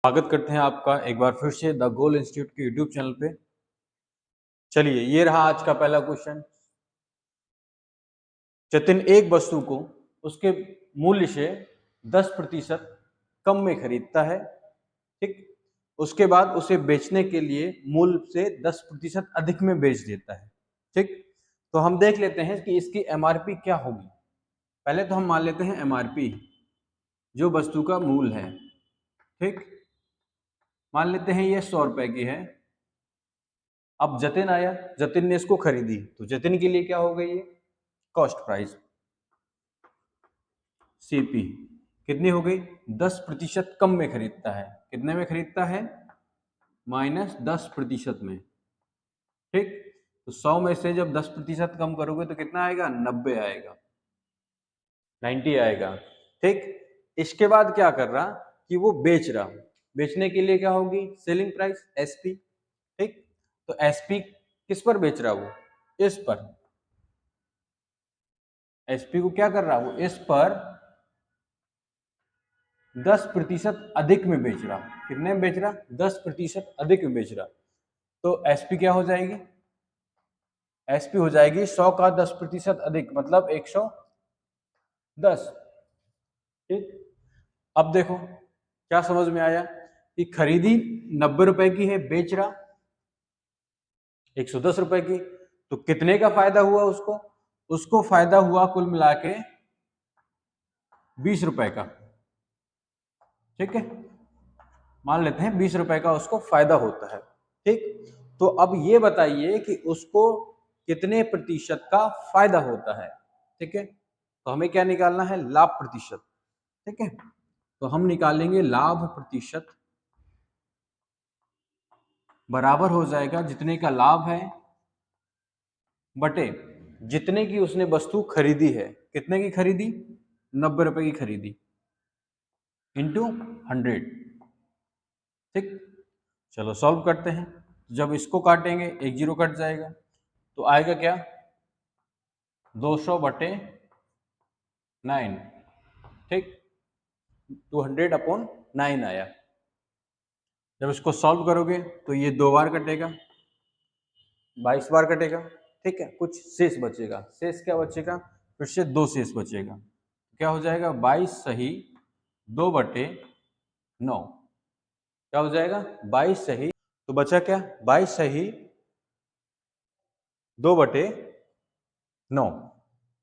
स्वागत करते हैं आपका एक बार फिर से द गोल इंस्टीट्यूट के यूट्यूब चैनल पे। चलिए, ये रहा आज का पहला क्वेश्चन। जतिन एक वस्तु को उसके मूल्य से 10% कम में खरीदता है, ठीक। उसके बाद उसे बेचने के लिए मूल्य से 10% अधिक में बेच देता है, ठीक। तो हम देख लेते हैं कि इसकी एमआरपी क्या होगी। पहले तो हम मान लेते हैं एमआरपी जो वस्तु का मूल्य है, ठीक। मान लेते हैं ये 100 रुपए की है। अब जतिन आया, जतिन ने इसको खरीदी, तो जतिन के लिए क्या हो गई, ये कॉस्ट प्राइस सीपी कितनी हो गई, 10% कम में खरीदता है। कितने में खरीदता है, -10% में, ठीक। तो 100 में से जब 10% कम करोगे तो कितना आएगा, 90 आएगा, 90 आएगा, ठीक। इसके बाद क्या कर रहा कि वो बेच रहा, बेचने के लिए क्या होगी, सेलिंग प्राइस एसपी, ठीक। तो एसपी किस पर बेच रहा, वो इस पर, एसपी को क्या कर रहा, वो इस पर 10% अधिक में बेच रहा। कितने में बेच रहा, 10% अधिक में बेच रहा। तो एसपी क्या हो जाएगी, एसपी हो जाएगी 100 का 10% अधिक, मतलब 110, ठीक। अब देखो क्या समझ में आया कि खरीदी 90 रुपए की है, बेच रहा 110 रुपए की, तो कितने का फायदा हुआ उसको, उसको फायदा हुआ कुल मिला के 20 रुपए का, ठीक है। मान लेते हैं 20 रुपए का उसको फायदा होता है, ठीक। तो अब ये बताइए कि उसको कितने प्रतिशत का फायदा होता है, ठीक है। तो हमें क्या निकालना है, लाभ प्रतिशत, ठीक है। तो हम निकालेंगे लाभ प्रतिशत बराबर हो जाएगा जितने का लाभ है बटे जितने की उसने वस्तु खरीदी है। कितने की खरीदी, 90 रुपए की खरीदी, इंटू 100, ठीक। चलो सॉल्व करते हैं। जब इसको काटेंगे एक जीरो कट जाएगा, तो आएगा क्या, 200/9, ठीक। 200/9 आया। जब इसको सॉल्व करोगे तो ये 2 बार कटेगा, 22 बार कटेगा, ठीक है। कुछ शेष बचेगा, शेष क्या बचेगा, फिर से 2 शेष बचेगा। क्या हो जाएगा, 22 सही 2/9, क्या हो जाएगा, 22 सही, तो बचा क्या, 22 सही 2/9,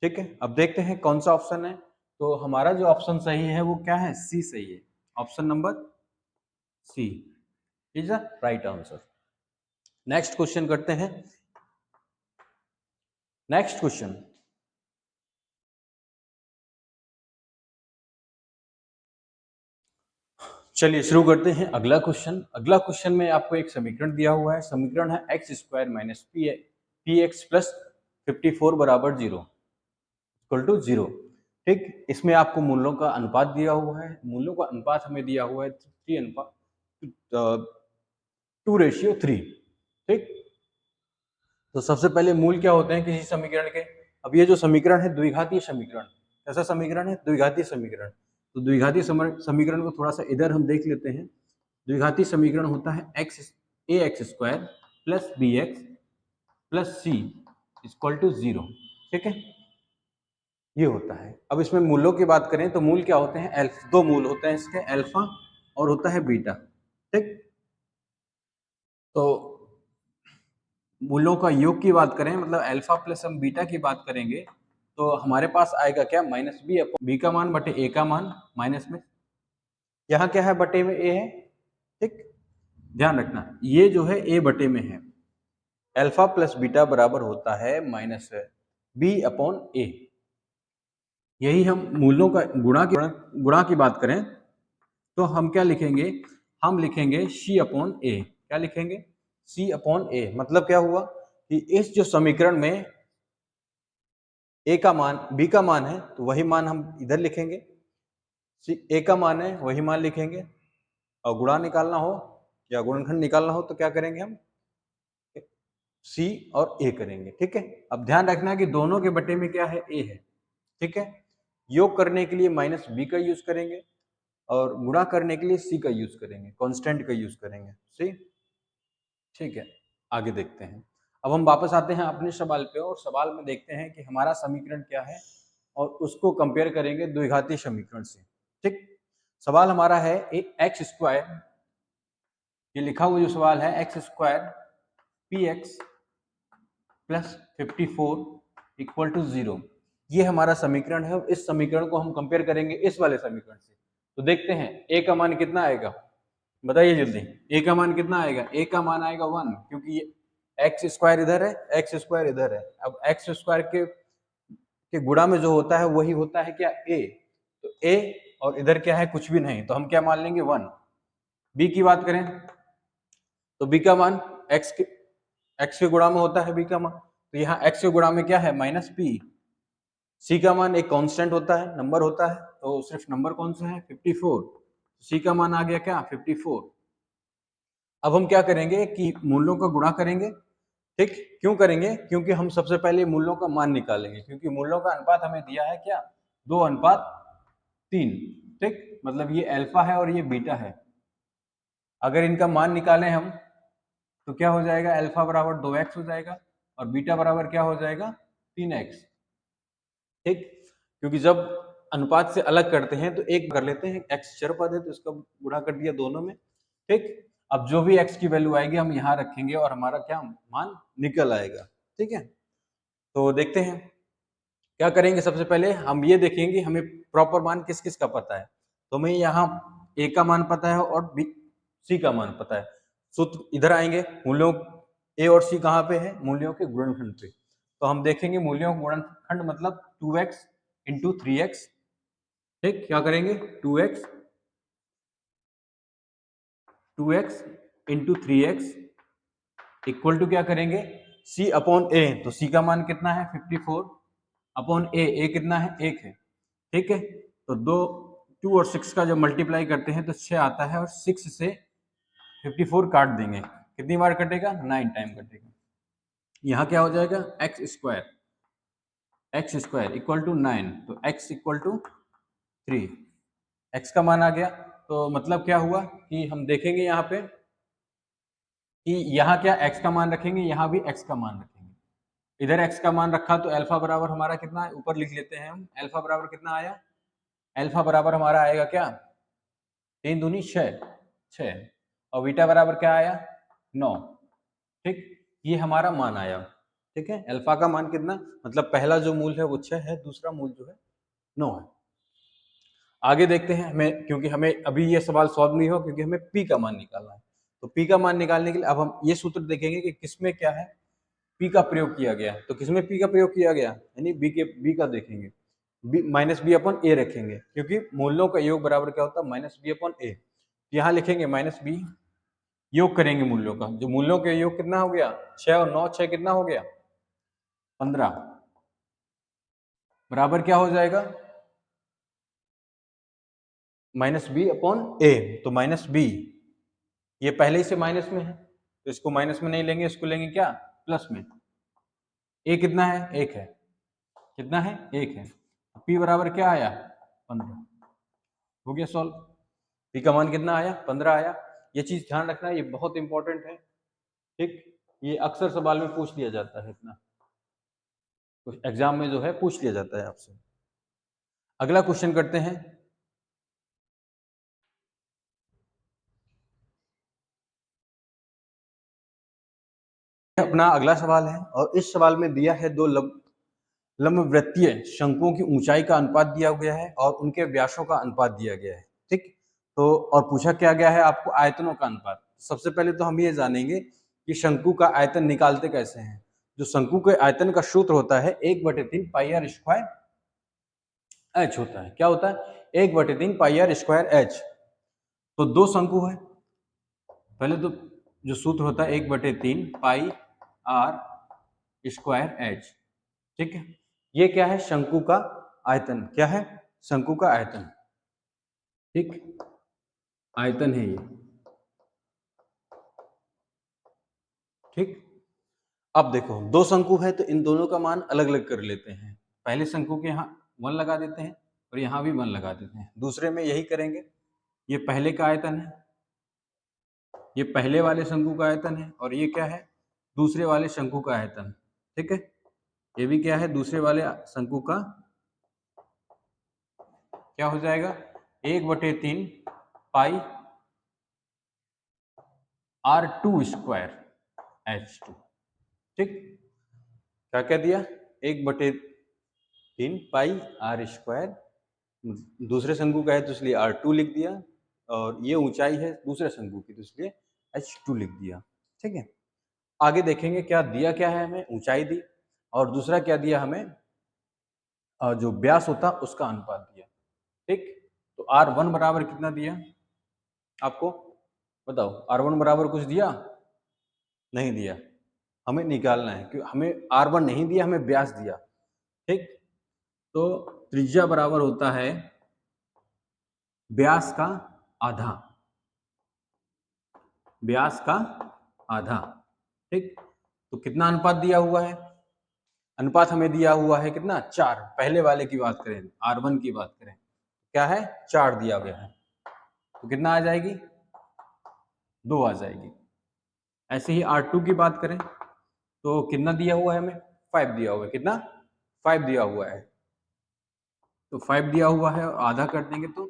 ठीक है। अब देखते हैं कौन सा ऑप्शन है। तो हमारा जो ऑप्शन सही है वो क्या है, सी सही है। Option number C is the right answer. Next question करते हैं। नेक्स्ट क्वेश्चन, चलिए शुरू करते हैं अगला क्वेश्चन। अगला क्वेश्चन में आपको एक समीकरण दिया हुआ है। समीकरण है x² - px + 54 = 0 इक्वल टू 0, ठीक। इसमें आपको मूल्यों का अनुपात दिया हुआ है। मूल्यों का अनुपात हमें दिया हुआ है 2:3, ठीक। तो सबसे पहले मूल क्या होते हैं किसी समीकरण के। अब ये जो समीकरण है द्विघातीय समीकरण, कैसा समीकरण है, द्विघातीय समीकरण। तो द्विघातीय समीकरण को थोड़ा सा इधर हम देख लेते हैं। द्विघातीय समीकरण होता है ax² + bx + c = 0, ठीक है। ये होता है। अब इसमें मूलों की बात करें तो मूल क्या होते हैं, दो मूल होते हैं इसके, अल्फा और होता है बीटा, ठीक। तो मूलों का योग की बात करें, मतलब अल्फा प्लस हम बीटा की बात करेंगे, तो हमारे पास आएगा क्या, -b का मान बटे a का मान, माइनस में यहाँ क्या है, बटे में a है, ठीक। ध्यान रखना ये जो है a बटे में है। अल्फा प्लस बीटा बराबर होता है -b/a। यही हम मूलों का गुणा की बात करें तो हम क्या लिखेंगे, हम लिखेंगे c/a। क्या लिखेंगे, c/a। मतलब क्या हुआ कि इस जो समीकरण में a का मान b का मान है तो वही मान हम इधर लिखेंगे, a का मान है वही मान लिखेंगे, और गुणा निकालना हो या गुणनखंड निकालना हो तो क्या करेंगे, हम c और a करेंगे, ठीक है। अब ध्यान रखना कि दोनों के बटे में क्या है, a है, ठीक है। योग करने के लिए -b का यूज करेंगे और गुणा करने के लिए सी का यूज करेंगे, कांस्टेंट का यूज करेंगे। सी ठीक है, आगे देखते हैं। अब हम वापस आते हैं अपने सवाल पे और सवाल में देखते हैं कि हमारा समीकरण क्या है और उसको कंपेयर करेंगे द्विघातीय समीकरण से। ठीक, सवाल हमारा है एक एक्स स्क्वायर, ये लिखा हुआ जो सवाल है x square p x plus 54 equal to 0, ये हमारा समीकरण है। इस समीकरण को हम कंपेयर करेंगे इस वाले समीकरण से। तो देखते हैं ए का मान कितना आएगा, बताइए जल्दी। ए का मान कितना आएगा, ए का मान आएगा 1, क्योंकि ये एक्स स्क्वायर इधर है, एक्स स्क्वायर इधर है। अब एक्स स्क्वायर के गुणा में जो होता है वही होता है क्या, ए। तो ए और इधर क्या है, कुछ भी नहीं, तो हम क्या मान लेंगे 1। बी की बात करें तो बी का मान एक्स के गुणा में होता है बी का मान, तो यहाँ एक्स के गुणा में क्या है माइनस पी। सी का मान एक कांस्टेंट होता है, नंबर होता है, तो सिर्फ नंबर कौन सा है 54, सी का मान आ गया क्या 54। अब हम क्या करेंगे कि मूल्यों का गुणा करेंगे। ठीक, क्यों करेंगे, क्योंकि हम सबसे पहले मूल्यों का मान निकालेंगे, क्योंकि मूल्यों का अनुपात हमें दिया है क्या 2:3। ठीक, मतलब ये अल्फा है और ये बीटा है। अगर इनका मान निकालें हम तो क्या हो जाएगा, अल्फा बराबर 2x हो जाएगा और बीटा बराबर क्या हो जाएगा 3x। ठीक, क्योंकि जब अनुपात से अलग करते हैं तो एक कर लेते हैं, x चर पद है तो इसका गुणा कर दिया दोनों में। ठीक, अब जो भी x की वैल्यू आएगी हम यहाँ रखेंगे और हमारा क्या मान निकल आएगा। ठीक है, तो देखते हैं क्या करेंगे। सबसे पहले हम ये देखेंगे हमें प्रॉपर मान किस किस का पता है। तो हमें यहाँ a का मान पता है और b c का मान पता है। सूत्र इधर आएंगे, मूल्यों a और c कहाँ पे है, मूल्यों के गुणनखंड पे। तो हम देखेंगे मूल्यों का गुणनखंड मतलब 2x इंटू 3x। ठीक, क्या करेंगे 2x into 3x equal to क्या करेंगे c अपॉन a। तो c का मान कितना है 54 अपॉन a कितना है 1 है। ठीक है, तो 2 और 6 का जब मल्टीप्लाई करते हैं तो 6 आता है और 6 से 54 काट देंगे, कितनी बार कटेगा 9 टाइम कटेगा। यहाँ क्या हो जाएगा एक्स स्क्वायर इक्वल टू 9, तो x इक्वल टू 3, x का मान आ गया। तो मतलब क्या हुआ कि हम देखेंगे यहाँ पे कि यहाँ क्या x का मान रखेंगे, यहाँ भी x का मान रखेंगे। इधर x का मान रखा तो अल्फा बराबर हमारा कितना है, ऊपर लिख लेते हैं हम, अल्फा बराबर कितना आया, अल्फा बराबर हमारा आएगा क्या 3 दूनी 6 और बीटा बराबर क्या आया 9। ठीक, ये हमारा मान आया। ठीक है, अल्फा का मान कितना, मतलब पहला जो मूल है वो 6 है, दूसरा मूल जो है 9 है। आगे देखते हैं हमें, क्योंकि हमें अभी ये सवाल सॉल्व नहीं हो, क्योंकि हमें पी का मान निकालना है। तो पी का मान निकालने के लिए अब हम ये सूत्र देखेंगे कि किसमें क्या है पी का प्रयोग किया गया है। तो किसमें पी का प्रयोग किया गया, यानी बी का देखेंगे, माइनस बी अपॉन ए रखेंगे, क्योंकि मूल्यों का योग बराबर क्या होता है माइनस बी अपॉन ए। यहाँ लिखेंगे माइनस बी, योग करेंगे मूल्यों का, जो मूल्यों के योग कितना हो गया 6 और 9, 6 कितना हो गया 15, बराबर क्या हो जाएगा माइनस बी अपॉन ए। तो माइनस बी ये पहले ही से माइनस में है, तो इसको माइनस में नहीं लेंगे, इसको लेंगे क्या प्लस में। ए कितना है 1 है, कितना है 1 है, पी बराबर क्या आया 15, हो गया सॉल्व। पी का मान कितना आया 15 आया। ये चीज ध्यान रखना, ये बहुत इंपॉर्टेंट है। ठीक, ये अक्सर सवाल में पूछ लिया जाता है, इतना कुछ एग्जाम में जो है पूछ लिया जाता है आपसे। अगला क्वेश्चन करते हैं। अपना अगला सवाल है और इस सवाल में दिया है दो लंबवृत्तीय शंकुओं की ऊंचाई का अनुपात दिया गया है और उनके व्यासों का अनुपात दिया गया है। ठीक, तो और पूछा क्या गया है आपको आयतनों का अनुपात। सबसे पहले तो हम ये जानेंगे कि शंकु का आयतन निकालते कैसे हैं। जो शंकु के आयतन का सूत्र होता है 1/3 पाई आर स्क्वायर एच होता है। क्या होता है 1/3 पाई आर स्क्वायर एच। तो दो शंकु है, पहले तो जो सूत्र होता है 1/3 पाई आर स्क्वायर एच। ठीक है, ये क्या है शंकु का आयतन, क्या है शंकु का आयतन। ठीक, आयतन है ये। ठीक, अब देखो दो शंकु है तो इन दोनों का मान अलग अलग कर लेते हैं। पहले शंकु के यहाँ 1 लगा देते हैं और यहाँ भी 1 लगा देते हैं, दूसरे में यही करेंगे। ये पहले का आयतन है, ये पहले वाले शंकु का आयतन है, और ये क्या है, दूसरे वाले शंकु का आयतन। ठीक है, ये भी क्या है, दूसरे वाले शंकु का, क्या हो जाएगा, 1/3 पाई R2 स्क्वायर H2। ठीक, क्या क्या दिया, 1/3 पाई R स्क्वायर, दूसरे शंकु का है तो इसलिए R2 लिख दिया, और ये ऊंचाई है दूसरे शंकु की तो इसलिए H2 लिख दिया। ठीक है, आगे देखेंगे क्या दिया, क्या है हमें, ऊंचाई दी, और दूसरा क्या दिया हमें, जो व्यास होता उसका अनुपात दिया। ठीक, तो R1 बराबर कितना दिया आपको, बताओ, R1 बराबर कुछ दिया, नहीं दिया, हमें निकालना है, क्योंकि हमें R1 नहीं दिया, हमें व्यास दिया। ठीक, तो त्रिज्या बराबर होता है व्यास का आधा, व्यास का आधा। ठीक, तो कितना अनुपात दिया हुआ है, अनुपात हमें दिया हुआ है कितना, 4, पहले वाले की बात करें, R1 की बात करें, क्या है, 4 दिया गया है, तो कितना आ जाएगी, 2 आ जाएगी। ऐसे ही R2 की बात करें तो कितना दिया हुआ है हमें, 5 दिया हुआ है, कितना, 5 दिया हुआ है, तो 5 दिया हुआ है, और आधा कर देंगे तो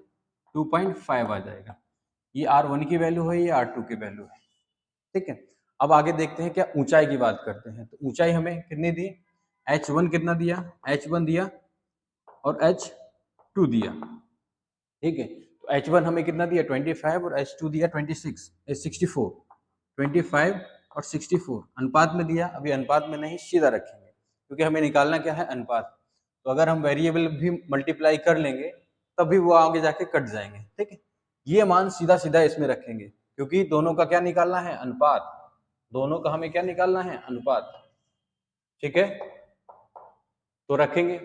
2.5 आ जाएगा। ये R1 की वैल्यू है, ये R2 की वैल्यू है। ठीक है, अब आगे देखते हैं क्या, ऊंचाई की बात करते हैं, तो ऊंचाई हमें कितनी दी, H1 कितना दिया, H1 दिया और H2 दिया। ठीक है, तो H1 हमें कितना दिया, 25, और H2 दिया 64, 25 और 64 अनुपात में दिया। अभी अनुपात में नहीं, सीधा रखेंगे, क्योंकि हमें निकालना क्या है, अनुपात। तो अगर हम वेरिएबल भी मल्टीप्लाई कर लेंगे तब भी वो आगे जाके कट जाएंगे। ठीक है, ये मान सीधा सीधा इसमें रखेंगे, क्योंकि दोनों का क्या निकालना है, अनुपात, दोनों का हमें क्या निकालना है, अनुपात। ठीक है, तो रखेंगे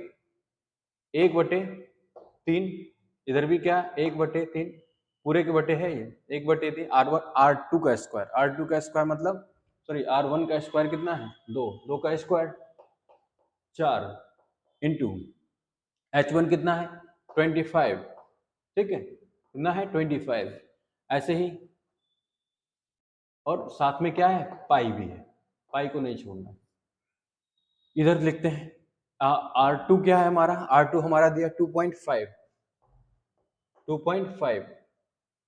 1/3, इधर भी क्या, 1/3, पूरे के बटे है ये 1/3, R2 का स्क्वायर, R2 का स्क्वायर मतलब, सॉरी, R1 का स्क्वायर कितना है, 2, 2 का स्क्वायर 4, इंटू H1 कितना है, 25। ठीक है, कितना है, 25। ऐसे ही, और साथ में क्या है, पाई भी है, पाई को नहीं छोड़ना। इधर लिखते हैं R2 क्या है हमारा, R2 हमारा दिया 2.5, 2.5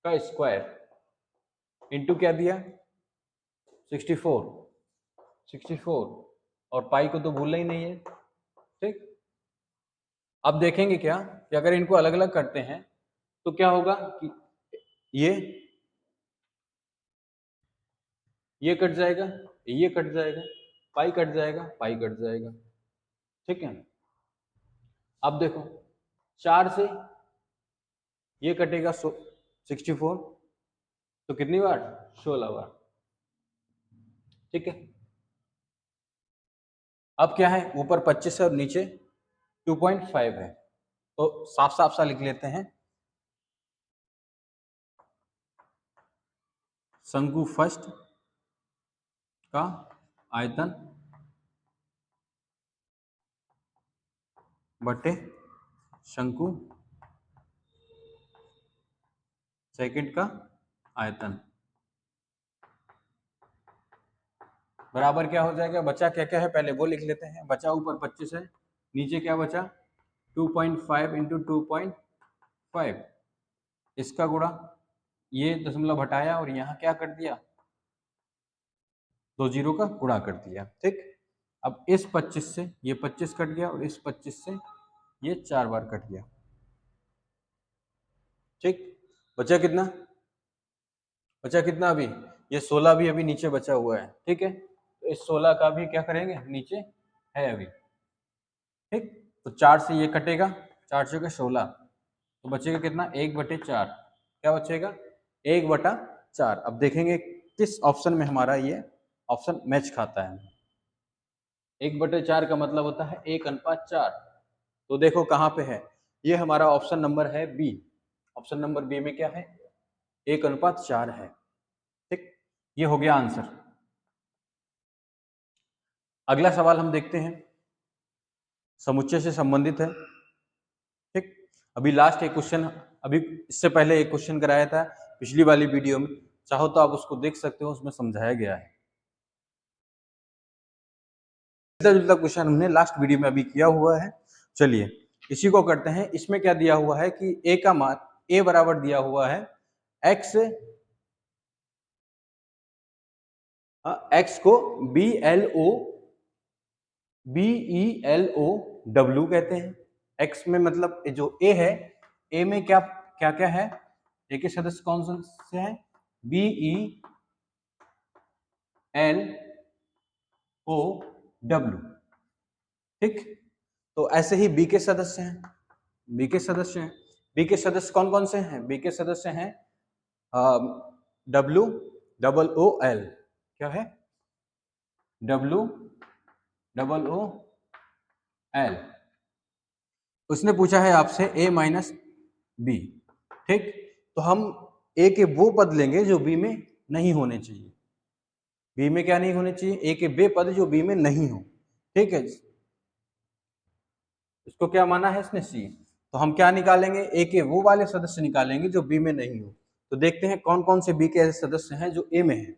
का स्क्वायर इंटू क्या दिया, 64, 64, और पाई को तो भूलना ही नहीं है। ठीक, अब देखेंगे क्या कि अगर इनको अलग अलग करते हैं तो क्या होगा कि ये कट जाएगा, ये कट जाएगा, पाई कट जाएगा, पाई कट जाएगा। ठीक है, अब देखो 4 से ये कटेगा 64, तो कितनी बार, 16 बार। ठीक है, अब क्या है, ऊपर 25 है और नीचे 2.5 है, तो साफ साफ सा लिख लेते हैं, शंकु फर्स्ट का आयतन बटे शंकु सेकंड का आयतन बराबर क्या हो जाएगा, बचा क्या क्या है, पहले वो लिख लेते हैं। बचा ऊपर 25 है, नीचे क्या बचा, 2.5 इंटू 2.5, इसका गुणा, ये दशमलव हटाया और यहाँ क्या कर दिया, 2 जीरो का गुणा कर दिया। ठीक, अब इस 25 से ये 25 कट गया, और इस 25 से ये 4 बार कट गया। ठीक, बचा कितना, बचा कितना, अभी ये 16 भी अभी नीचे बचा हुआ है। ठीक है, तो इस 16 का भी क्या करेंगे, नीचे है अभी। ठीक, तो 4 से ये कटेगा, 4 से 16, तो बचेगा कितना, 1/4, क्या बचेगा, 1/4। अब देखेंगे किस ऑप्शन में हमारा ये ऑप्शन मैच खाता है। 1/4 का मतलब होता है 1:4। तो देखो कहाँ पे है, ये हमारा ऑप्शन नंबर है बी। ऑप्शन नंबर बी में क्या है, 1:4 है। ठीक, ये हो गया आंसर। अगला सवाल हम देखते हैं, समुच्चय से संबंधित है। ठीक, अभी लास्ट एक क्वेश्चन अभी इससे पहले एक क्वेश्चन कराया था पिछली वाली वीडियो में, चाहो तो आप उसको देख सकते हो, उसमें समझाया गया है। मिलता जुलता क्वेश्चन हमने लास्ट वीडियो में अभी किया हुआ है। चलिए इसी को करते हैं। इसमें क्या दिया हुआ है कि ए का मान, ए बराबर दिया हुआ है एक्स, एक्स को BELO कहते हैं। एक्स में मतलब जो ए है, ए में क्या क्या क्या है, ए के सदस्य कौन कौन से हैं, BELOW, ठीक। तो ऐसे ही बी के सदस्य हैं, बी के सदस्य हैं, बी के सदस्य कौन कौन से हैं, बी के सदस्य हैं WOOL, क्या है, WOOL। उसने पूछा है आपसे A माइनस बी, ठीक। तो हम ए के वो पद लेंगे जो बी में नहीं होने चाहिए। बी में क्या नहीं होने चाहिए, ए के वे पद जो बी में नहीं हो, ठीक है। इसको क्या माना है इसने, सी। तो हम क्या निकालेंगे, ए के वो वाले सदस्य निकालेंगे जो बी में नहीं हो। तो देखते हैं कौन कौन से बी के ऐसे सदस्य हैं जो ए में है।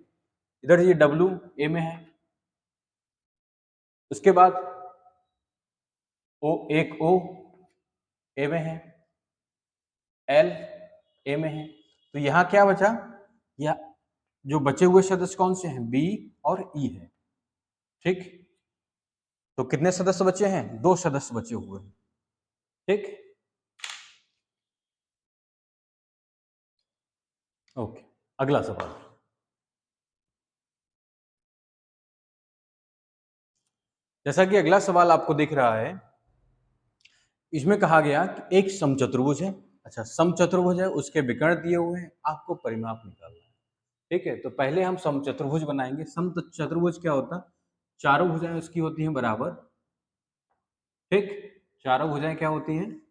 इधर ये डब्ल्यू ए में है, उसके बाद एक ओ ए में है, एल ए में है। तो यहां क्या बचा, या जो बचे हुए सदस्य कौन से हैं, बी और ई है, ठीक। तो कितने सदस्य बचे हैं, 2 सदस्य बचे हुए हैं, ठीक। ओके, अगला सवाल। जैसा कि अगला सवाल आपको दिख रहा है, इसमें कहा गया कि एक समचतुर्भुज है। अच्छा, समचतुर्भुज है, उसके विकर्ण दिए हुए हैं, आपको परिमाप निकालना है, ठीक है। तो पहले हम समचतुर्भुज बनाएंगे। समचतुर्भुज क्या होता है, चारों भुजाएं उसकी होती हैं बराबर, ठीक। चारों भुजाएं क्या होती हैं,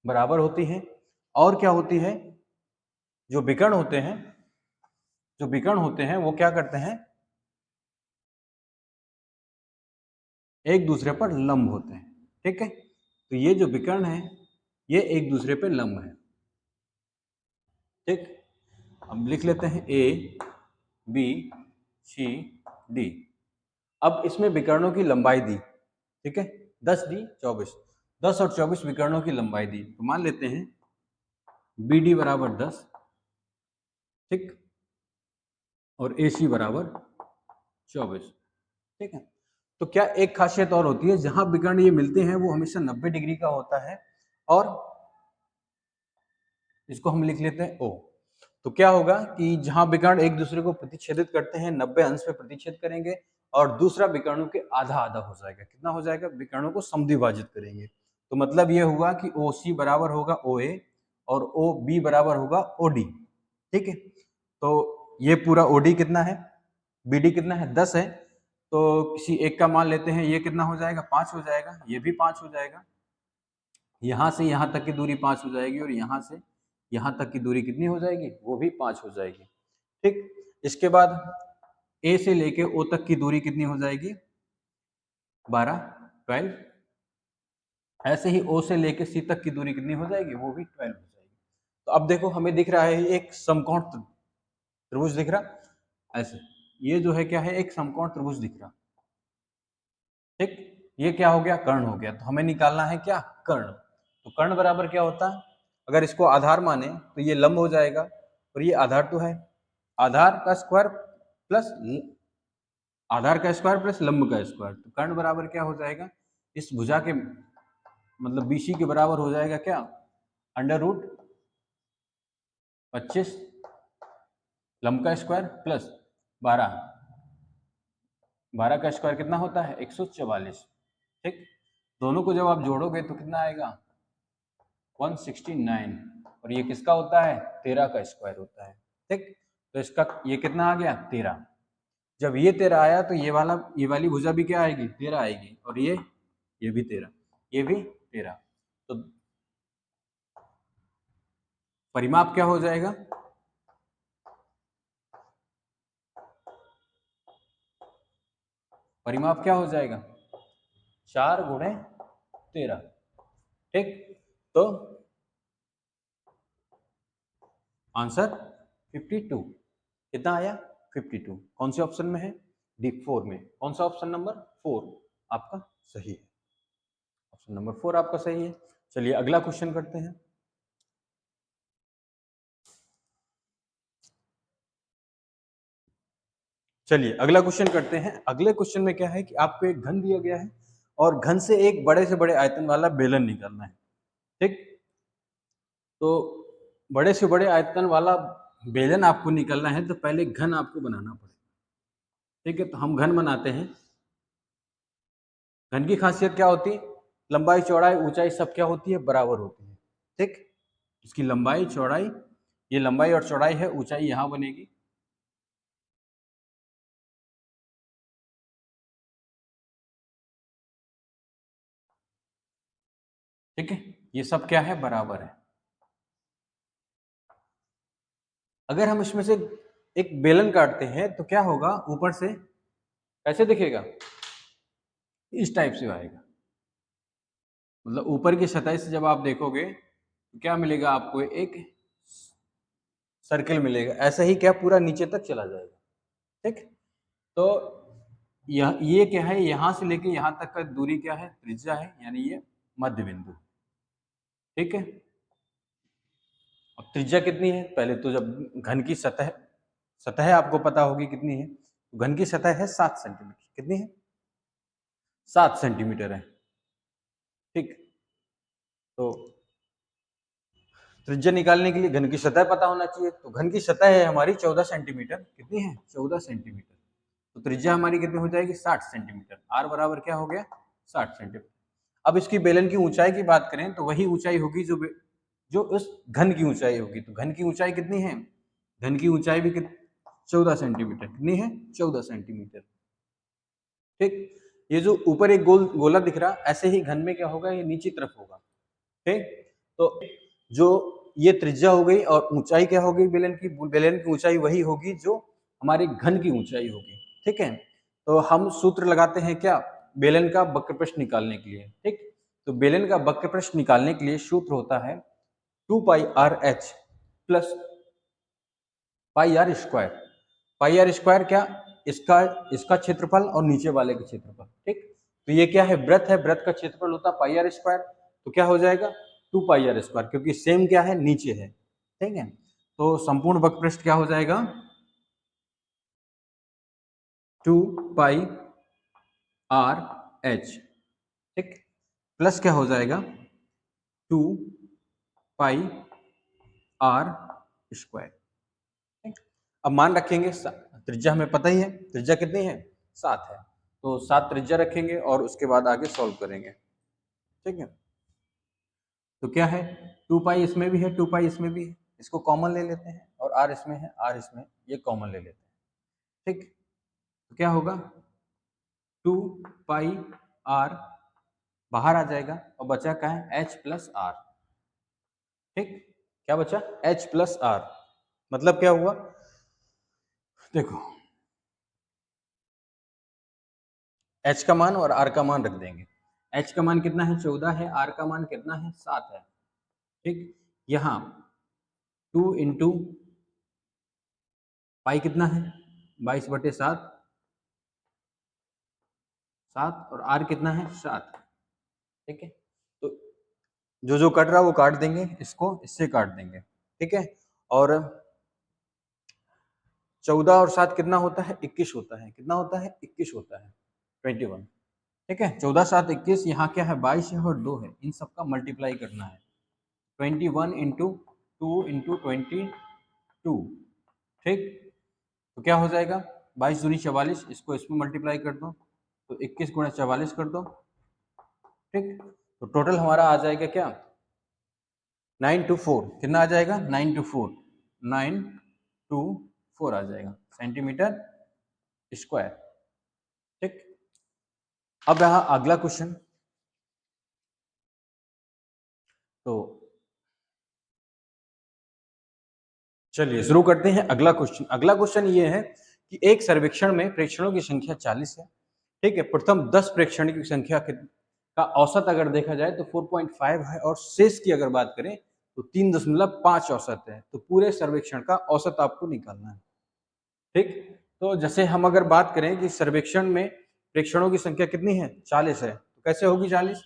बराबर होती हैं। और क्या होती है, जो विकर्ण होते हैं, जो विकर्ण होते हैं वो क्या करते हैं, एक दूसरे पर लंब होते हैं, ठीक है। तो ये जो विकर्ण है ये एक दूसरे पे लंब है, ठीक। हम लिख लेते हैं ए बी सी डी। अब इसमें विकर्णों की लंबाई दी, ठीक है, 10 दी 24, 10 और 24 विकर्णों की लंबाई दी। तो मान लेते हैं बी डी बराबर 10, ठीक, और ए सी बराबर 24, ठीक है। तो क्या एक खासियत और होती है, जहां विकर्ण ये मिलते हैं वो हमेशा 90 डिग्री का होता है, और इसको हम लिख लेते हैं ओ। तो क्या होगा कि जहां विकर्ण एक दूसरे को प्रतिच्छेदित करते हैं 90 अंश पे प्रतिच्छेद करेंगे, और दूसरा विकर्णों के आधा आधा हो जाएगा। कितना हो जाएगा, विकर्णों को समद्विभाजित करेंगे। तो मतलब ये हुआ कि ओ सी बराबर होगा ओ ए, और ओ बी बराबर होगा ओ डी, ठीक है। तो ये पूरा ओ डी कितना है, बी डी कितना है, 10 है। तो किसी एक का मान लेते हैं, ये कितना हो जाएगा, 5 हो जाएगा, ये भी 5 हो जाएगा। यहां से यहां तक की दूरी 5 हो जाएगी, और यहां से यहां तक की दूरी कितनी हो जाएगी, वो भी 5 हो जाएगी, ठीक। इसके बाद ए से लेके ओ तक की दूरी कितनी हो जाएगी, 12, 12। ऐसे ही ओ से लेके सी तक की दूरी कितनी हो जाएगी, वो भी 12 हो जाएगी। तो अब देखो हमें दिख रहा है एक समकोण त्रिभुज दिख रहा, ऐसे ये जो है क्या है, एक समकोण त्रिभुज दिख रहा, ठीक। ये क्या हो गया, कर्ण हो गया। तो हमें निकालना है क्या, कर्ण। तो कर्ण बराबर क्या होता है, अगर इसको आधार माने तो ये लंब हो जाएगा, और ये आधार तो है, आधार का स्क्वायर प्लस आधार का स्क्वायर प्लस लंब का स्क्वायर। तो कर्ण बराबर क्या हो जाएगा, इस भुजा के मतलब बीसी के बराबर हो जाएगा क्या, अंडर रूट 25 लंब का स्क्वायर प्लस 12, 12 का स्क्वायर कितना होता है, 144, ठीक। दोनों को जब आप जोड़ोगे तो कितना आएगा, 169, और ये किसका होता है, 13 का स्क्वायर होता है, ठीक। तो इसका ये कितना आ गया, 13। जब ये 13 आया तो ये वाली भुजा भी क्या आएगी, 13 आएगी, और ये भी 13, ये भी 13। तो परिमाप क्या हो जाएगा, परिमाप क्या हो जाएगा, 4 गुणे 13, ठीक। तो आंसर 52। कितना आया? 52। कौन से ऑप्शन में है? डी 4 में। कौन सा ऑप्शन नंबर 4 आपका सही है? ऑप्शन नंबर 4 आपका सही है। चलिए अगला क्वेश्चन करते हैं। चलिए अगला क्वेश्चन करते हैं। अगले क्वेश्चन में क्या है कि आपको एक घन दिया गया है और घन से एक बड़े से बड़े आयतन वाला बेलन निकालना है। ठीक, तो बड़े से बड़े आयतन वाला बेलन आपको निकालना है तो पहले घन आपको बनाना पड़ेगा। ठीक है, तो हम घन बनाते हैं। घन की खासियत क्या होती है? लंबाई चौड़ाई ऊंचाई सब क्या होती है? बराबर होती है। ठीक, इसकी लंबाई चौड़ाई, ये लंबाई और चौड़ाई है, ऊंचाई यहां बनेगी। ठीक है, ये सब क्या है? बराबर है। अगर हम इसमें से एक बेलन काटते हैं तो क्या होगा? ऊपर से कैसे दिखेगा? इस टाइप से आएगा। मतलब ऊपर की सतह से जब आप देखोगे तो क्या मिलेगा आपको? एक सर्किल मिलेगा। ऐसा ही क्या पूरा नीचे तक चला जाएगा। ठीक, तो ये क्या है? यहां से लेके यहां तक का दूरी क्या है? त्रिज्या है, यानी ये मध्य बिंदु। ठीक है, अब त्रिज्या कितनी है? पहले तो जब घन की सतह सतह आपको पता होगी कितनी है। घन की सतह है 7 सेंटीमीटर। कितनी है? 7 सेंटीमीटर है। ठीक, तो त्रिज्या निकालने के लिए घन की सतह पता होना चाहिए। तो घन की सतह है हमारी 14 सेंटीमीटर। कितनी है? 14 सेंटीमीटर। तो त्रिज्या हमारी कितनी हो जाएगी? 60 सेंटीमीटर। आर बराबर क्या हो गया? 60 सेंटीमीटर। अब इसकी बेलन की ऊंचाई की बात करें तो वही ऊंचाई होगी जो उस घन की ऊंचाई होगी। तो घन की ऊंचाई कितनी है? घन की ऊंचाई भी 14 सेंटीमीटर। कितनी है? 14 सेंटीमीटर। ठीक, ये जो ऊपर एक गोला दिख रहा, ऐसे ही घन में क्या होगा? ये नीचे तरफ होगा। ठीक, तो जो ये त्रिज्या हो गई और ऊंचाई क्या होगी बेलन की? बेलन की ऊंचाई वही होगी जो हमारे घन की ऊंचाई होगी। ठीक है, तो हम सूत्र लगाते हैं क्या? बेलन का वक्र प्रश्न निकालने के लिए। ठीक, तो बेलन का वक्र प्रश्न निकालने के लिए सूत्र होता है 2 pi r h plus pi r square. Pi r square क्या? इसका क्षेत्रफल और नीचे वाले का क्षेत्रफल। ठीक, तो ये क्या है? वृत्त है, वृत्त का क्षेत्रफल होता है पाई आर स्क्वायर। तो क्या हो जाएगा? 2 पाई आर स्क्वायर, क्योंकि सेम क्या है? नीचे है। ठीक है, तो संपूर्ण वक्र पृष्ठ क्या हो जाएगा? 2 पाई आर एच। ठीक, प्लस क्या हो जाएगा? 2 पाई आर स्क्वायर। अब मान रखेंगे त्रिज्या हमें पता ही है, त्रिज्या कितनी है? 7 है। तो 7 त्रिज्या रखेंगे और उसके बाद आगे सॉल्व करेंगे। ठीक है, तो क्या है? 2 पाई इसमें भी है, 2 पाई इसमें भी है। इसको कॉमन ले लेते हैं और आर इसमें है, आर इसमें, ये कॉमन ले लेते हैं। ठीक, तो क्या होगा? 2 पाई आर बाहर आ जाएगा और बचा क्या है? H plus R. ठीक, क्या बचा? H plus R. मतलब क्या हुआ? देखो, एच का मान और आर का मान रख देंगे। एच का मान कितना है? 14 है। आर का मान कितना है? 7 है। ठीक, यहाँ 2 इंटू पाई कितना है? 22/7। 7 और आर कितना है? 7। ठीक है, तो जो जो कट रहा है वो काट देंगे, इसको इससे काट देंगे। ठीक है, और 14 और 7 कितना होता है? 21 होता है। कितना होता है? 21 होता है, 21। ठीक है, 14 7 21, यहाँ क्या है? 22 है और 2 है, इन सबका मल्टीप्लाई करना है। 21 इंटू 2 इंटू 22। ठीक, तो क्या हो जाएगा? 22 दूनी 44, इसको इसमें मल्टीप्लाई कर दो तो 21 गुणा 44 कर दो। ठीक, तो टोटल हमारा आ जाएगा क्या? 924। कितना आ जाएगा? 924, 924 आ जाएगा सेंटीमीटर स्क्वायर। ठीक, अब रहा अगला क्वेश्चन। तो चलिए शुरू करते हैं अगला क्वेश्चन। अगला क्वेश्चन ये है कि एक सर्वेक्षण में प्रेक्षणों की संख्या 40 है। ठीक है, प्रथम 10 प्रेक्षण की संख्या का औसत अगर देखा जाए तो 4.5 है और शेष की अगर बात करें तो 3.5 औसत है, तो पूरे सर्वेक्षण का औसत आपको निकालना है। ठीक, तो जैसे हम अगर बात करें कि सर्वेक्षण में प्रेक्षणों की संख्या कितनी है, 40 है, तो कैसे होगी 40?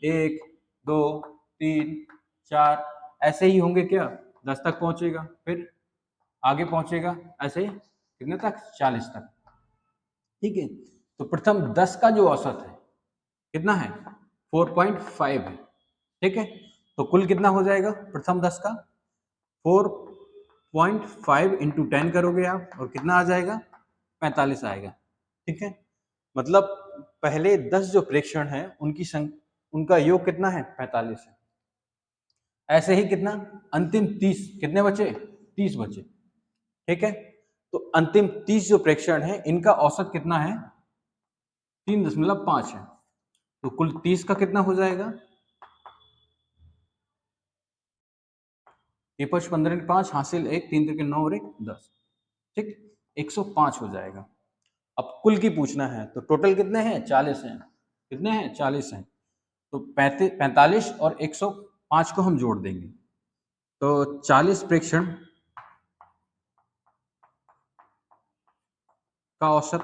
1 2 3 4 ऐसे ही होंगे क्या, 10 तक पहुंचेगा, फिर आगे पहुंचेगा ऐसे ही कितने तक, 40 तक। ठीक है, तो प्रथम 10 का जो औसत है कितना है, 4.5 है। ठीक है, तो कुल कितना हो जाएगा प्रथम 10 का, 4.5 इंटू 10 करोगे आप और कितना आ जाएगा, 45 आएगा। ठीक है, मतलब पहले 10 जो प्रेक्षण हैं उनका योग कितना है, 45 है। ऐसे ही कितना, अंतिम 30 कितने बचे, 30 बचे। ठीक है, तो अंतिम 30 जो प्रेक्षण है इनका औसत कितना है, 3.5 है। तो कुल 30 का कितना हो जाएगा, ये 15 के 5 हासिल 1, 3 3 9 और 1 10। ठीक, 105 हो जाएगा। अब कुल की पूछना है, तो टोटल कितने हैं, 40 हैं। कितने हैं, 40 हैं। तो 45 और 105 को हम जोड़ देंगे, तो 40 प्रेक्षण का औसत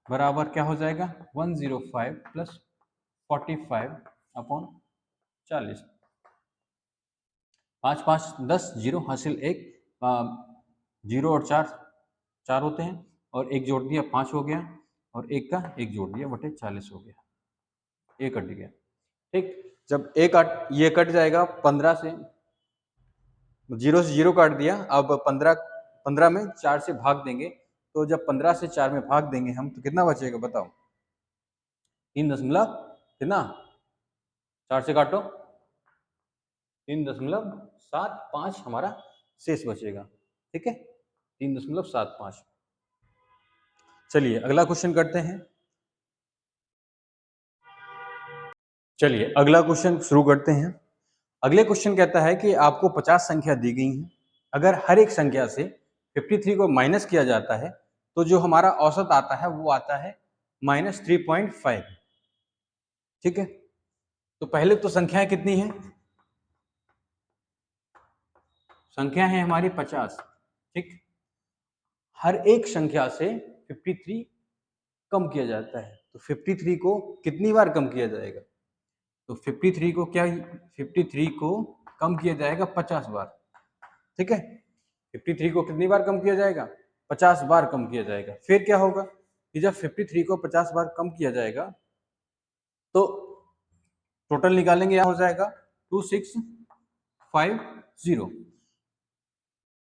बराबर क्या हो जाएगा, 105 प्लस 45 अपॉन 40। 5 5 10 जीरो हासिल 1, 0 और 4 4 होते हैं, और एक जोड़ दिया 5 हो गया, और एक का एक जोड़ दिया बटे 40 हो गया, ये कट गया। ठीक, जब एक ये कट जाएगा 15 से, 0 से 0 काट दिया, अब 15 में 4 से भाग देंगे, तो जब 15 से 4 में भाग देंगे हम तो कितना बचेगा बताओ, 3 दशमलव कितना, 4 से काटो, 3.75 हमारा शेष बचेगा। ठीक है, 3.75। चलिए अगला क्वेश्चन करते हैं। चलिए अगला क्वेश्चन शुरू करते हैं। अगले क्वेश्चन कहता है कि आपको 50 संख्या दी गई है, अगर हर एक संख्या से 53 को माइनस किया जाता है तो जो हमारा औसत आता है वो आता है -3.5। ठीक है, तो पहले तो संख्याएं कितनी है, संख्या है हमारी 50। ठीक, हर एक संख्या से 53 कम किया जाता है, तो 53 को कितनी बार कम किया जाएगा, तो 53 को क्या, 53 को कम किया जाएगा 50 बार। ठीक है, 53 को कितनी बार कम किया जाएगा, 50 बार कम किया जाएगा। फिर क्या होगा कि जब 53 को 50 बार कम किया जाएगा तो टोटल निकालेंगे, क्या हो जाएगा 2650।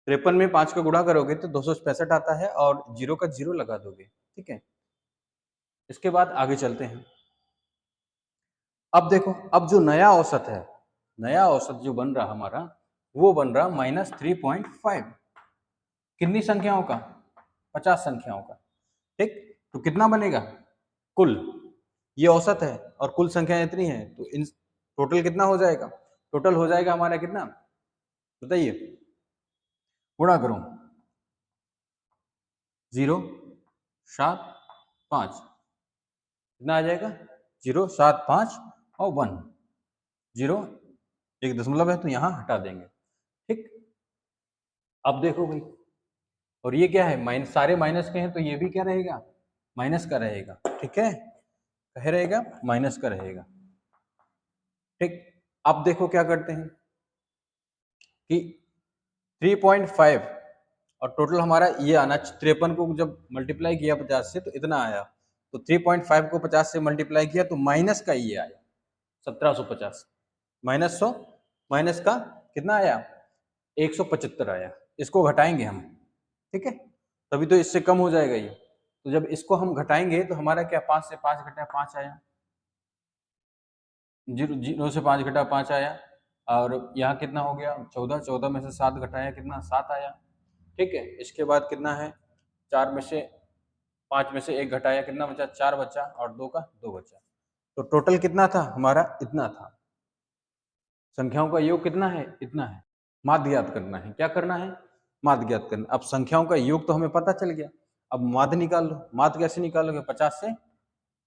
53 में 5 का गुणा करोगे तो 265 आता है, और 0 का 0 लगा दोगे। ठीक है, इसके बाद आगे चलते हैं। अब देखो, अब जो नया औसत है, नया औसत जो बन रहा हमारा, वो बन रहा -3.5। कितनी संख्याओं का, 50 संख्याओं का। ठीक, तो कितना बनेगा कुल, ये औसत है और कुल संख्या इतनी है, तो इन टोटल कितना हो जाएगा, टोटल हो जाएगा हमारा कितना बताइए, गुणा करो, 0 7 5 कितना आ जाएगा, 0 7 5 और 1 0, एक दशमलव है तो यहां हटा देंगे। ठीक, अब देखो भाई, और ये क्या है, माइनस, सारे माइनस के हैं तो ये भी क्या रहेगा, माइनस का रहेगा। ठीक है, कहे रहेगा माइनस का रहेगा। ठीक, अब देखो क्या करते हैं कि 3.5 और टोटल हमारा ये आना, 53 को जब मल्टीप्लाई किया 50 से तो इतना आया, तो 3.5 को 50 से मल्टीप्लाई किया तो माइनस का ये आया 1750, -100, माइनस का कितना आया 175 आया। इसको घटाएंगे हम, ठीक है, तभी तो इससे कम हो जाएगा ये। तो जब इसको हम घटाएंगे तो हमारा क्या, 5 से 5 घटा 5 आया, 0 से 5 घटा 5 आया, और यहाँ कितना हो गया 14, 14 में से 7 घटाया कितना 7 आया। ठीक है, इसके बाद कितना है, 4 में से 5 में से 1 घटाया कितना बचा, 4 बचा, और 2 का 2 बचा। तो टोटल कितना था हमारा, इतना था। संख्याओं का योग कितना है, इतना है। माध्य ज्ञात करना है, क्या करना है, माध्य ज्ञात करना। अब संख्याओं का योग तो हमें पता चल गया, अब माध्य निकाल लो। माध्य कैसे निकालोगे, 50 से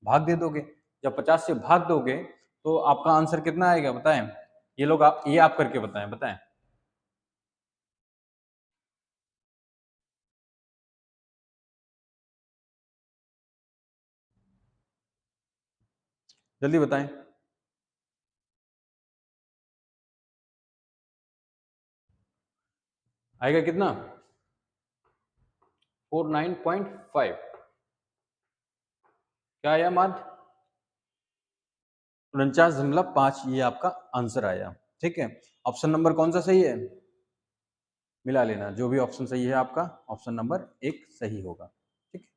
भाग दे दोगे। जब 50 से भाग दोगे तो आपका आंसर कितना आएगा बताएं। ये लोग ये आप करके बताएं। जल्दी बताएं। आएगा कितना? 49.5। क्या आया माद? 49.5 ये आपका आंसर आया। ठीक है, ऑप्शन नंबर कौन सा सही है? मिला लेना, जो भी ऑप्शन सही है आपका ऑप्शन नंबर 1 सही होगा। ठीक है,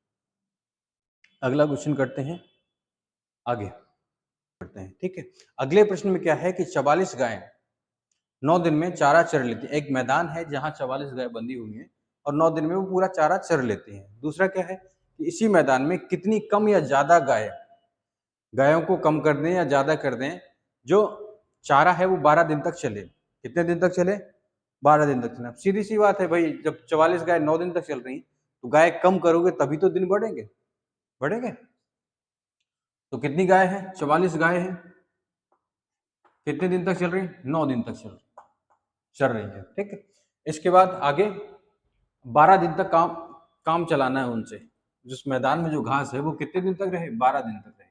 अगला क्वेश्चन करते हैं, आगे करते हैं। ठीक है, अगले प्रश्न में क्या है कि 44 गायें 9 दिन में चारा चर लेती है। एक मैदान है जहां 44 गाय बंधी हुई हैं और 9 दिन में वो पूरा चारा चर लेती हैं। दूसरा क्या है कि इसी मैदान में कितनी कम या ज्यादा गायों को कम कर दें या ज्यादा कर दें, जो चारा है वो 12 दिन तक चले। कितने दिन तक चले? 12 दिन तक चले। सीधी सी बात है भाई, जब 44 गाय 9 दिन तक चल रही तो गाय कम करोगे तभी तो दिन बढ़ेंगे। तो कितनी गाय है? 44 गाय है। कितने दिन तक चल रही? 9 दिन तक चल रही है। ठीक है, इसके बाद आगे 12 दिन तक काम चलाना है उनसे। जिस मैदान में जो घास है वो कितने दिन तक रहे? 12 दिन तक रहे।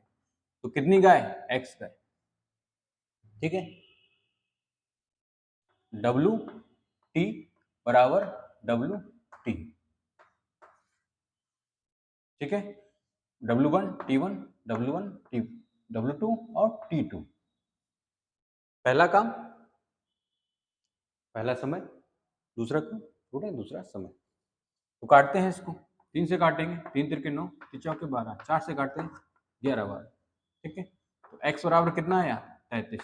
तो कितनी गाय? एक्स गाय। ठीक है, डब्ल्यू टी बराबर डब्ल्यू टी। ठीक है, W1 T1 W1 T W2 और T2। पहला काम पहला समय, दूसरा काम दूसरा समय। तो काटते हैं इसको, 3 से काटेंगे, 3 तिरके 9, 3 चौके 12, 4 से काटते हैं 11 बार। ठीक है, तो x बराबर कितना आया? 33।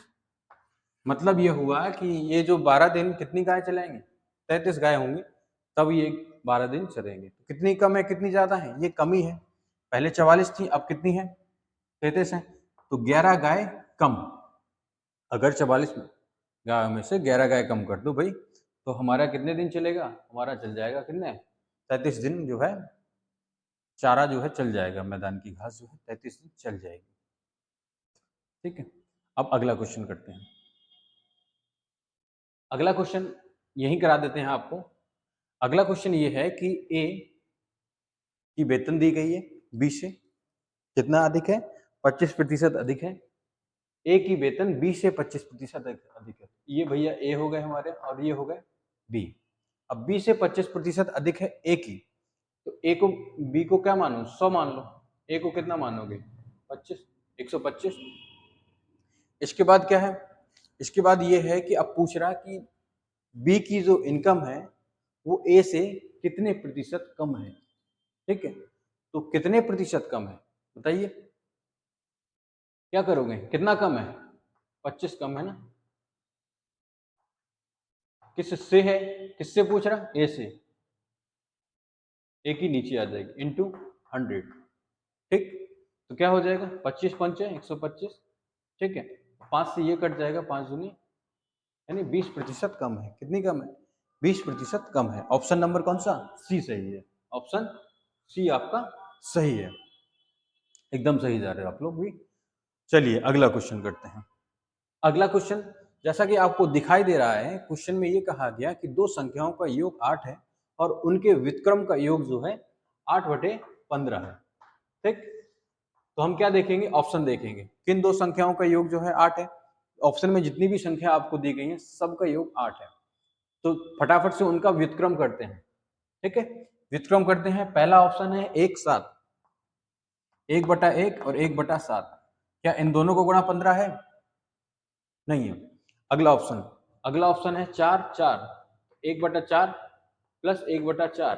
मतलब ये हुआ कि ये जो 12 दिन कितनी गाय चलाएंगे? 33 गाय होंगी, तब ये 12 दिन चलेंगे। तो कितनी कम है कितनी ज्यादा है? ये कमी है। पहले 44 थी, अब कितनी है? 33 है। तो 11 गाय कम। अगर 44 गाय में से 11 गाय कम कर दो भाई, तो हमारा कितने दिन चलेगा? हमारा चल जाएगा कितने? 33 दिन जो है चारा जो है चल जाएगा, मैदान की घास जो है 33 दिन चल जाएगी। ठीक है, अब अगला क्वेश्चन करते हैं। अगला क्वेश्चन यही करा देते हैं आपको। अगला क्वेश्चन ये है कि ए की वेतन दी गई है, बी से कितना अधिक है? 25% अधिक है। ए की वेतन बी से 25% अधिक है। ये भैया ए हो गए हमारे और ये हो गए बी। अब बी से 25% अधिक है ए की, तो ए को बी को क्या मानो? 100 मान लो। ए को कितना मानोगे? 25, 125। इसके बाद क्या है? इसके बाद ये है कि अब पूछ रहा कि बी की जो इनकम है वो ए से कितने प्रतिशत कम है। ठीक है, तो कितने प्रतिशत कम है बताइए, क्या करोगे? कितना कम है? 25 कम है ना। किससे है? किससे पूछ रहा? ए से। ए की नीचे आ जाएगी इंटू 100। ठीक, तो क्या हो जाएगा? 25 पंचे 125। ठीक है, 5 से ये कट जाएगा, 5 दूनी, यानी 20% कम है। कितनी कम है? 20% कम है। ऑप्शन नंबर कौन सा? सी सही है। ऑप्शन सी आपका सही है, एकदम सही जा रहे हो आप लोग भी। चलिए अगला क्वेश्चन करते हैं। अगला क्वेश्चन, जैसा कि आपको दिखाई दे रहा है, क्वेश्चन में ये कहा गया कि दो संख्याओं का योग 8 है और उनके व्युत्क्रम का योग जो है 8/15 है। ठीक, तो हम क्या देखेंगे? ऑप्शन देखेंगे। किन दो संख्याओं का योग जो है 8 है? ऑप्शन में जितनी भी संख्या आपको दी गई है सबका योग 8 है। तो फटाफट से उनका व्युत्क्रम करते हैं। ठीक है, व्युत्क्रम करते हैं। पहला ऑप्शन है 1/7, 1/1 और 1/7। क्या इन दोनों को गुणा 15 है? नहीं है। अगला ऑप्शन है 4/4, 1/4 प्लस 1/4,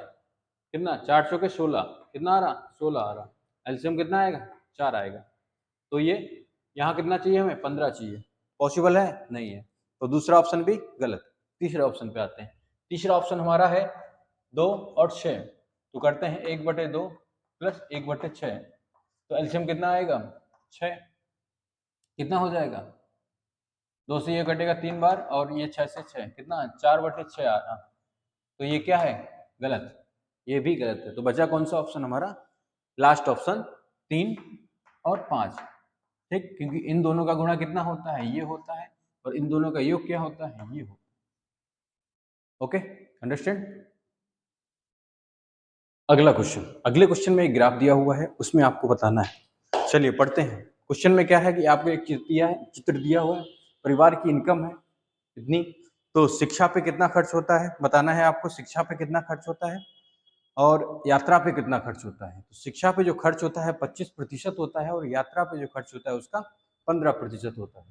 कितना? 4 चौके 16, कितना आ रहा? 16 आ रहा। एलसीएम कितना आएगा? 4 आएगा। तो ये यहाँ कितना चाहिए हमें? 15 चाहिए। पॉसिबल है? नहीं है। तो दूसरा ऑप्शन भी गलत। तीसरे ऑप्शन पे आते हैं। तीसरा ऑप्शन हमारा है 2 और 6। तो करते हैं 1/2 प्लस 1/6। तो एलसीएम कितना आएगा? 6। कितना हो जाएगा? 2 से ये कटेगा 3 बार और ये 6 से 6, कितना? 4/6 आ रहा। तो ये क्या है? गलत। ये भी गलत है। तो बचा कौन सा ऑप्शन हमारा? लास्ट ऑप्शन 3 और 5। ठीक, क्योंकि इन दोनों का गुणा कितना होता है, ये होता है, और इन दोनों का योग क्या होता है, ये होता है। Okay, understand. अगला क्वेश्चन, अगले क्वेश्चन में एक ग्राफ दिया हुआ है, उसमें आपको बताना है। चलिए पढ़ते हैं। क्वेश्चन में क्या है कि आपको एक चित्र दिया हुआ है, परिवार की इनकम है इतनी, तो शिक्षा पे कितना खर्च होता है बताना है आपको। शिक्षा पे कितना खर्च होता है और यात्रा पे कितना खर्च होता है। तो शिक्षा पे जो खर्च होता है 25% होता है, और यात्रा पे जो खर्च होता है उसका 15% होता है।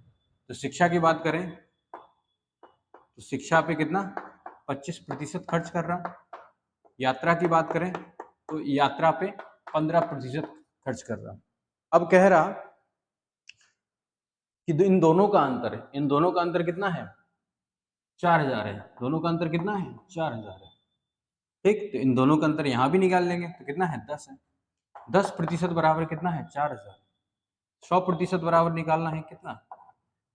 तो शिक्षा की बात करें तो शिक्षा पे कितना 25% खर्च कर रहा। यात्रा की बात करें तो यात्रा पे 15% खर्च कर रहा। अब कह रहा कि इन दोनों का अंतर है, इन दोनों का अंतर कितना है, 4000 है। दोनों का अंतर कितना है, 4000 है। ठीक, तो इन दोनों का अंतर यहां भी निकाल लेंगे तो कितना है, 10 है। 10% बराबर कितना है, 4000। 100% बराबर निकालना है कितना,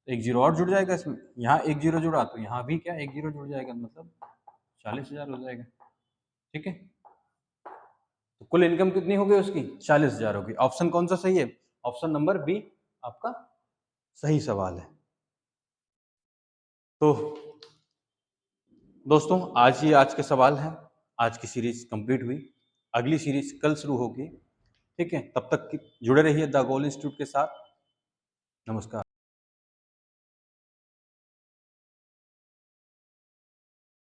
एक जीरो और जुड़ जाएगा इसमें, यहाँ एक जीरो जुड़ा तो यहाँ भी क्या एक जीरो जुड़ जाएगा, मतलब 40,000 हो जाएगा। ठीक है, तो कुल इनकम कितनी हो गई उसकी, 40,000 होगी। ऑप्शन कौन सा सही है, ऑप्शन नंबर बी आपका सही सवाल है। तो दोस्तों आज के सवाल हैं, आज की सीरीज कंप्लीट हुई। अगली सीरीज कल शुरू होगी। ठीक है, तब तक जुड़े रहिए द गोल इंस्टीट्यूट के साथ। नमस्कार।